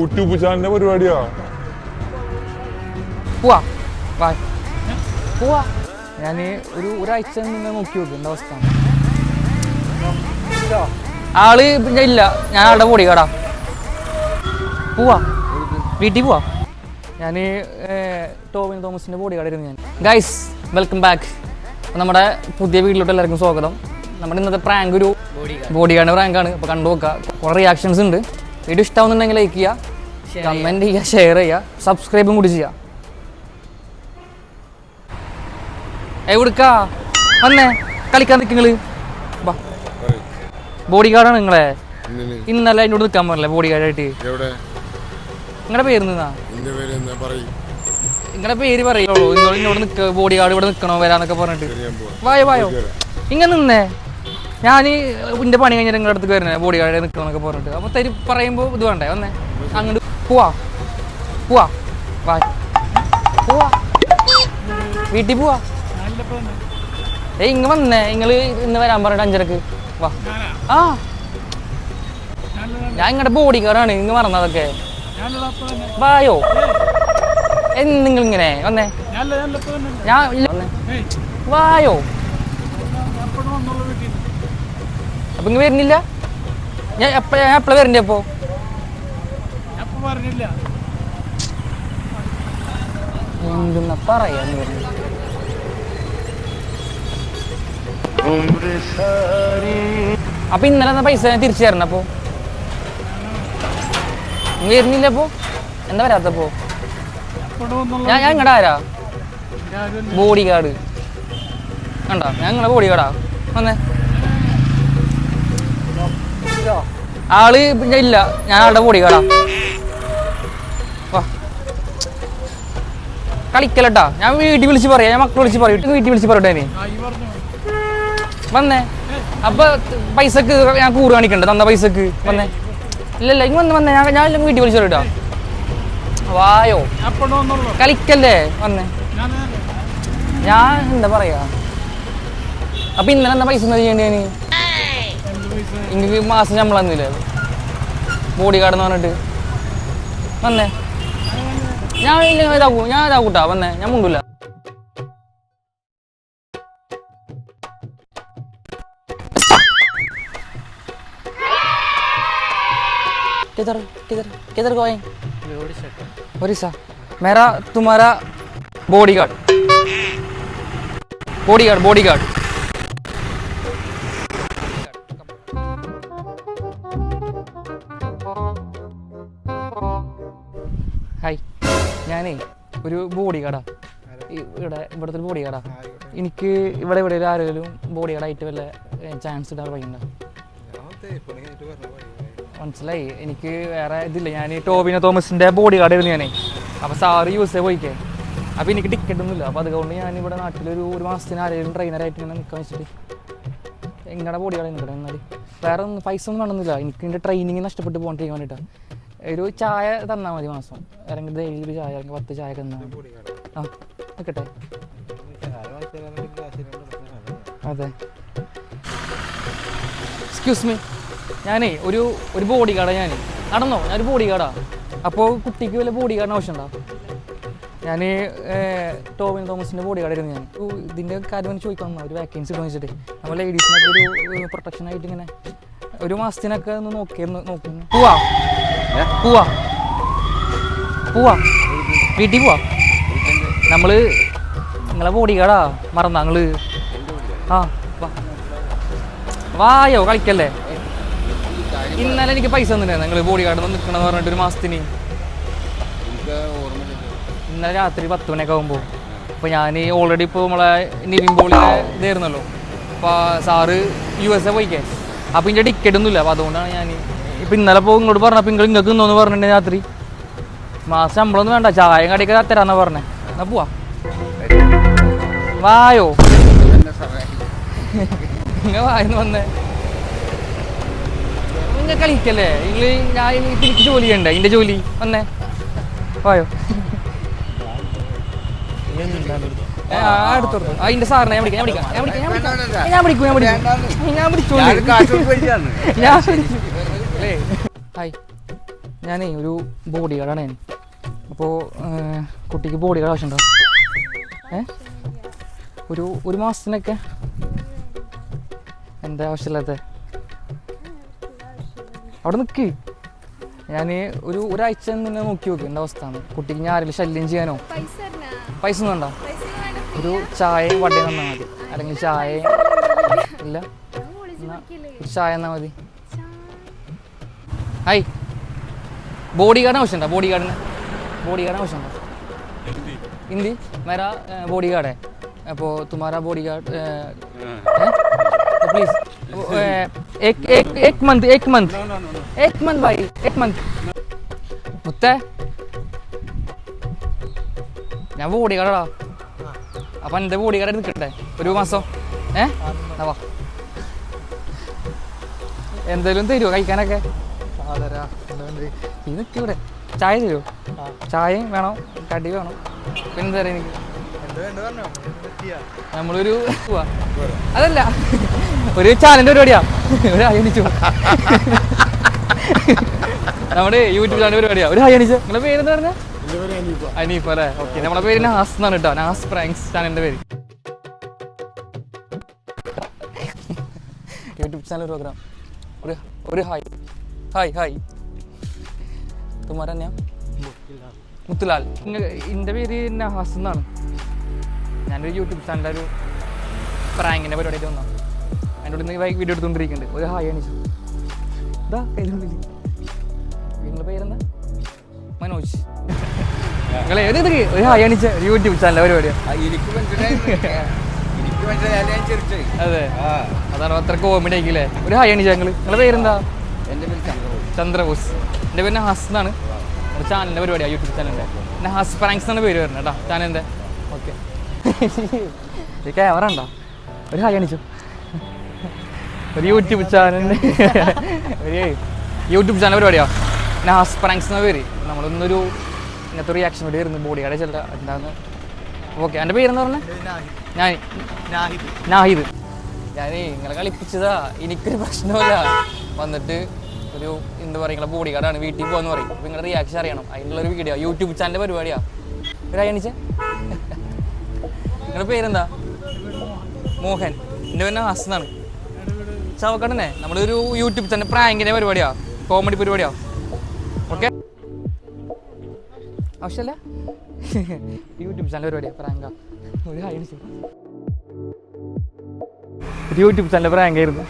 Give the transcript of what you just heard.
YouTube ചാനലിന്റെ പരിപാടിയാ. പോവാ പോവാ. ഞാൻ ഒരാഴ്ച നിന്ന് നോക്കി നോക്കും എന്താ അവസ്ഥ. ആള് ഇല്ല, ഞാൻ ആളുടെ ബോഡി കാടാ. പോവാ വീട്ടിൽ പോവാ. ഞാൻ ടോവിൻ തോമസിന്റെ ബോഡി കാടായിരുന്നു ഞാൻ. Guys welcome back. നമ്മുടെ പുതിയ വീട്ടിലോട്ട് എല്ലാവർക്കും സ്വാഗതം. നമ്മുടെ ഇന്നത്തെ പ്രാങ്ക് ഒരു ബോഡി ഗാർഡ് പ്രാങ്കാണ്. അപ്പോൾ കണ്ടു നോക്കുക. കുറേ റിയാക്ഷൻസ് ഉണ്ട്. വീഡിയോ ഇഷ്ടമാവുന്നുണ്ടെങ്കിൽ ലൈക്ക് ചെയ്യുക, കമൻറ്റ് ചെയ്യുക, ഷെയർ ചെയ്യുക, സബ്സ്ക്രൈബും കൂടി ചെയ്യുക. എവിടുക്കാ വന്നേ കളിക്കാൻ നിൽക്കുങ്ങള്? ബോഡി ഗാർഡാണ് നിങ്ങളെ. ഇന്നലെ എന്നോട് നിൽക്കാൻ പറഞ്ഞല്ലേ ബോഡി ഗാർഡായിട്ട്? നിങ്ങളുടെ പേര് നിങ്ങളുടെ പേര് പറയുള്ളൂ. എന്നോട് നിൽക്കുക ബോഡി ഗാർഡ് ഇവിടെ നിൽക്കണോ വരാന്നൊക്കെ പറഞ്ഞിട്ട്. വായോ ഇങ്ങനെ നിന്നേ. ഞാൻ എൻ്റെ പണി കഴിഞ്ഞാൽ നിങ്ങളുടെ അടുത്ത് വരുന്നേ ബോഡി ഗാർഡ് നിൽക്കണമെന്നൊക്കെ പറഞ്ഞിട്ട്. അപ്പോൾ പറയുമ്പോൾ ഇത് വേണ്ടേ വന്നേ അങ്ങോട്ട് പോവാ പോവാ വീട്ടിൽ പോവാ. ഇങ്ങ വന്നേ നിങ്ങൾ ഇന്ന് വരാൻ പറഞ്ഞിട്ട് 5:30 വാ. ആ ഞാൻ ഇങ്ങടെ ബോഡി ഗാർഡാണ്. ഇങ്ങ് മറന്നതൊക്കെ. വായോ നിങ്ങളിങ്ങനെ വന്നേ. ഞാൻ വായോ. അപ്പൊ ഇങ്ങ് വരുന്നില്ല? ഞാൻ എപ്പോഴാ വരണ്ടേ? അപ്പോ എന്തെന്നാ പറയാ? അപ്പൊ ഇന്നലെ പൈസ തിരിച്ചു തരണം. അപ്പോ വരുന്നില്ല? അപ്പോ എന്താ വരാത്തപ്പോ? ഞാൻ ഇങ്ങടെ ആരാ ബോഡി ഗാർഡ് കണ്ടാ? ഞാൻ ഇങ്ങളെ ബോഡി ഗാർഡാ. വന്നേ. ആള് ഇല്ല, ഞാൻ ആളുടെ ബോഡി ഗാർഡാ. വാ കളിക്കലട്ടാ. ഞാൻ വീട്ടിൽ വിളിച്ച് പറയാം. ഞാൻ മക്കളെ വിളിച്ച് പറയും. വീട്ടിൽ വിളിച്ച് പറയട്ടെ. വന്നേ. അപ്പൊ പൈസക്ക് ഞാൻ കൂറ് കാണിക്കണ്ട തന്ന പൈസക്ക്? വന്നേ. ഇല്ലല്ല ഇങ്ങ് വന്നേ. ഞാൻ വീട്ടിൽ വിളിച്ച് പറയട്ടാ. വായോ കളിക്കല്ലേ? വന്നേ. ഞാൻ എന്താ പറയാ? അപ്പൊ ഇന്നലെ എന്താ പൈസ ചെയ്യേണ്ടി? ഞാൻ എനിക്ക് മാസം ശമ്പളം തന്നില്ലേ ബോഡി ഗാർഡ് എന്ന് പറഞ്ഞിട്ട്? വന്നേ. ഞാൻ ഇതാക്കൂട്ടാ. വന്നേ. ഞാൻ മുണ്ടില്ല. किधर गए? ओडिशा। मेरा तुम्हारा बॉडीगार्ड ഹായ്. ഞാനേ ഒരു ബോഡി ഗാർഡാ. ഇവിടുത്തെ ഒരു ബോഡി ഗാർഡാ. എനിക്ക് ഇവിടെ ആരെങ്കിലും ബോഡി ഗാർഡായിട്ട് വല്ല ചാൻസ് ഇടാൻ വഴിയുണ്ടോ? മനസ്സിലായി. എനിക്ക് വേറെ ഇതില്ല. ഞാൻ ടോവിനോ തോമസിൻ്റെ ബോഡി ഗാർഡ് ആയിരുന്നു ഞാനേ. അപ്പോൾ സാറ് USA പോയിക്കേ. അപ്പോൾ എനിക്ക് ടിക്കറ്റ് ഒന്നുമില്ല. അപ്പോൾ അതുകൊണ്ട് ഞാനിവിടെ നാട്ടിലൊരു മാസത്തിന് ആരെങ്കിലും ട്രെയിനറായിട്ട് ഇങ്ങനെ നിൽക്കാൻ വെച്ചിട്ട് നിങ്ങളുടെ ബോഡി ഗാർഡ് നിൽക്കട്ടെ. എന്നാൽ വേറെ ഒന്നും പൈസ ഒന്നും വേണമെന്നില്ല. എനിക്ക് എൻ്റെ ട്രെയിനിങ് നഷ്ടപ്പെട്ട് പോകാൻ വേണ്ടിയിട്ടാണ്. ഒരു ചായ തന്നാൽ മതി മാസം. അല്ലെങ്കിൽ ഡെയിലി ഒരു ചായ, അല്ലെങ്കിൽ 10 ചായ തന്നാൽ ആ നിൽക്കട്ടെ. അതെ. Excuse me. ഞാനേ ഒരു ബോഡി ഗാർഡാണ്. ഞാൻ നടന്നോ? ഞാനൊരു ബോഡി ഗാർഡാ. അപ്പോൾ കുട്ടിക്ക് വല്ല ബോഡി ഗാർഡിന് ആവശ്യമുണ്ടോ? ഞാൻ ടോവിൻ തോമസിൻ്റെ ബോഡി ഗാർഡായിരുന്നു ഞാൻ. ഇതിൻ്റെ കാര്യം ചോദിക്കാൻ ഒരു വാക്കൻസി ഉണ്ടോ വെച്ചിട്ട്. നമ്മൾ ലേഡീസിനൊക്കെ ഒരു പ്രൊട്ടക്ഷനായിട്ട് ഇങ്ങനെ ഒരു മാസത്തിനൊക്കെ ഒന്ന് നോക്കുന്നു. പോവാ വീട്ടിൽ പോവാ. നമ്മൾ നിങ്ങളെ ബോഡി ഗാർഡാ. മറന്നാ നിങ്ങൾ? ആ വായോ കളിക്കല്ലേ. ഇന്നലെ എനിക്ക് പൈസ തന്നിട്ടുണ്ടായിരുന്നു നിങ്ങൾ ബോഡി ഗാർഡ് നിൽക്കണമെന്ന് പറഞ്ഞിട്ട് ഒരു മാസത്തിന്. ഇന്നലെ രാത്രി 10 മണിയൊക്കെ ആകുമ്പോൾ. അപ്പോൾ ഞാൻ ഓൾറെഡി ഇപ്പോൾ നമ്മളെ നിവിൻ പോളിയുടെ ഇതായിരുന്നല്ലോ. അപ്പോൾ സാറ് USA പോയിക്കേ. അപ്പോൾ ഇതിൻ്റെ ടിക്കറ്റ് ഒന്നുമില്ല. അപ്പോൾ അതുകൊണ്ടാണ് ഞാൻ ഇപ്പം ഇന്നലെ ഇപ്പോൾ ഇങ്ങോട്ട് പറഞ്ഞപ്പോൾ നിങ്ങൾക്ക് ഇന്നോന്ന് പറഞ്ഞിട്ടുണ്ടെങ്കിൽ രാത്രി മാസം ശമ്പളമൊന്നും വേണ്ട, ചായ കടിയൊക്കെ തരാന്നാ പറഞ്ഞേ. എന്നാൽ പോവാ. വായോ നിങ്ങൾ വായെന്ന് വന്നേ. നിങ്ങൾ കളിക്കല്ലേ ഞാൻ എനിക്ക് ജോലി ചെയ്യണ്ടേ? എൻ്റെ ജോലി. വന്നേ വായോ. അടുത്തോട്ട് അതിൻ്റെ സാറിനെ ഞാൻ പിടിക്കാം. ഹായ് ഞാനേ ഒരു ബോഡി ഗാർഡാണ് ഞാൻ. അപ്പോൾ കുട്ടിക്ക് ബോഡി ഗാർഡ് ആവശ്യമുണ്ടോ? ഒരു മാസത്തിനൊക്കെ എന്താ ആവശ്യമില്ലാത്ത അവിടെ നിൽക്ക്. ഞാൻ ഒരാഴ്ച നിന്നെ നോക്കി നോക്കി എൻ്റെ അവസ്ഥയാണ്. കുട്ടിക്ക് ഞാൻ ആരെങ്കിലും ശല്യം ചെയ്യാനോ പൈസ ഒന്നും വേണ്ട. ഒരു ചായയും വടയും തന്നാൽ മതി, അല്ലെങ്കിൽ ചായ ഇല്ല ഒരു ചായ എന്നാൽ മതി. ഹായ്, ബോഡി ഗാർഡിന് ആവശ്യമുണ്ടോ? ബോഡി ഗാർഡിന് ആവശ്യമുണ്ടോ? हिंदी मेरा बॉडी गार्ड है. അപ്പോൾ तुम्हारा बॉडी गार्ड प्लीज एक मंथ भाई, एक मंथ മുത്തേ, ഞാൻ ബോഡി ഗാർഡാ. അപ്പം എൻ്റെ ബോഡി ഗാർഡ് എടുക്കട്ടെ ഒരു മാസം? വാ, എന്തെങ്കിലും തരുമോ കഴിക്കാനൊക്കെ? ഇതൊക്കെ ഇവിടെ ചായ തരുമോ? ചായയും വേണം, കടി വേണം, പിന്നെ തരാം എനിക്ക്. നമ്മളൊരു അതല്ല, ഒരു ചാനലിൻ്റെ പരിപാടിയാ. ഒരു ഹായ് അണിച്ചു, നമ്മുടെ യൂട്യൂബ് ചാനൽ പരിപാടിയാ. ഒരു ഹായ് അണിച്ചു. നിങ്ങളുടെ പേരെന്താ പറഞ്ഞാൽ? അനീഫ് അല്ലേ? ഓക്കെ, നമ്മളെ പേര് നാസ് എന്നാണ് കേട്ടോ. നാസ് പ്രാങ്ക്സ് ചാനലിൻ്റെ പേര്. YouTube channel programme. ഒരു ഹായ് ഹായ് ഹായ്. തുമാരാ ഞാൻ മുത്തുലാൽ. എൻ്റെ പേര് നഹാസ് എന്നാണ്. ഞാനൊരു യൂട്യൂബ് ചാനലിൻ്റെ ഒരു പ്രാങ്കിൻ്റെ പരിപാടിയായിട്ട് വന്നതാണ്. അതിൻ്റെ ഉള്ളിൽ നിന്ന് വീഡിയോ എടുത്തുകൊണ്ടിരിക്കുന്നുണ്ട്. ഒരു ഹായ് അണിച്ചു. ഇതാ കയ്യിലുള്ളിൽ. നിങ്ങളുടെ പേരെന്താ? മനോജ്. നിങ്ങളെ ഒരു ഹായ് അണിച്ച യൂട്യൂബ് ചാനലിൻ്റെ പരിപാടിയാണ്. അതെ, അതാണ് അത്ര കോമഡി ആയിക്കില്ലേ? ഒരു ഹായ് അണിച്ച. നിങ്ങളുടെ പേരെന്താ? എൻ്റെ പേര് ചന്ദ്രബോസ്. എൻ്റെ പേര് നഹാസ് എന്നാണ്. ചാനലിൻ്റെ പരിപാടിയാണ്, യൂട്യൂബ് ചാനലിൻ്റെ. നഹാസ് പ്രാങ്ക്സ് എന്നാണ് പേര് വരുന്നത് കേട്ടോ ചാനലിൻ്റെ. ഓക്കെ, ഈ ക്യാമറ ഉണ്ടോ? ഒരു ഹായ് അണിച്ചു. ഒരു യൂട്യൂബ് ചാനലിൻ്റെ പരിപാടിയാണ് നഹാസ് പ്രാങ്ക്സ് എന്ന പേര്. നമ്മളൊന്നൊരു ഇങ്ങനത്തെ റിയാക്ഷൻ വീഡിയോ ആയിരുന്നു. ബോഡി ഗാർഡ് ചെല്ല എന്താന്ന്. ഓക്കെ, എൻ്റെ പേരെന്ന് പറഞ്ഞാൽ നാഹിദ്. ഞാൻ നിങ്ങളെ കളിപ്പിച്ചതാ, എനിക്കൊരു പ്രശ്നമല്ല. വന്നിട്ട് ഒരു എന്താ പറയുക, നിങ്ങളെ ബോഡി ഗാർഡാണ്, വീട്ടിൽ പോകാന്ന് പറയും. അപ്പോൾ നിങ്ങളുടെ റിയാക്ഷൻ അറിയണം. അതിനുള്ളൊരു വീഡിയോ യൂട്യൂബ് ചാനലിൻ്റെ പരിപാടിയാണ്. ഒരു അയണിച്ച. നിങ്ങളുടെ പേരെന്താ? മോഹൻ. എൻ്റെ പേര് നാസ് എന്നാണ്. ചാവക്കാടനെ. നമ്മളൊരു യൂട്യൂബ് ചാനൽ പ്രാങ്കിൻ്റെ പരിപാടിയാണ്, കോമഡി പരിപാടിയാണ്. ഓക്കെ, ആവശ്യമല്ല, യൂട്യൂബ് ചാനൽ പരിപാടിയാണ്, പ്രാങ്കാ. ഒരു ഹായ് അടിച്ചു. YouTube channel പ്രാങ്കായിരുന്നു.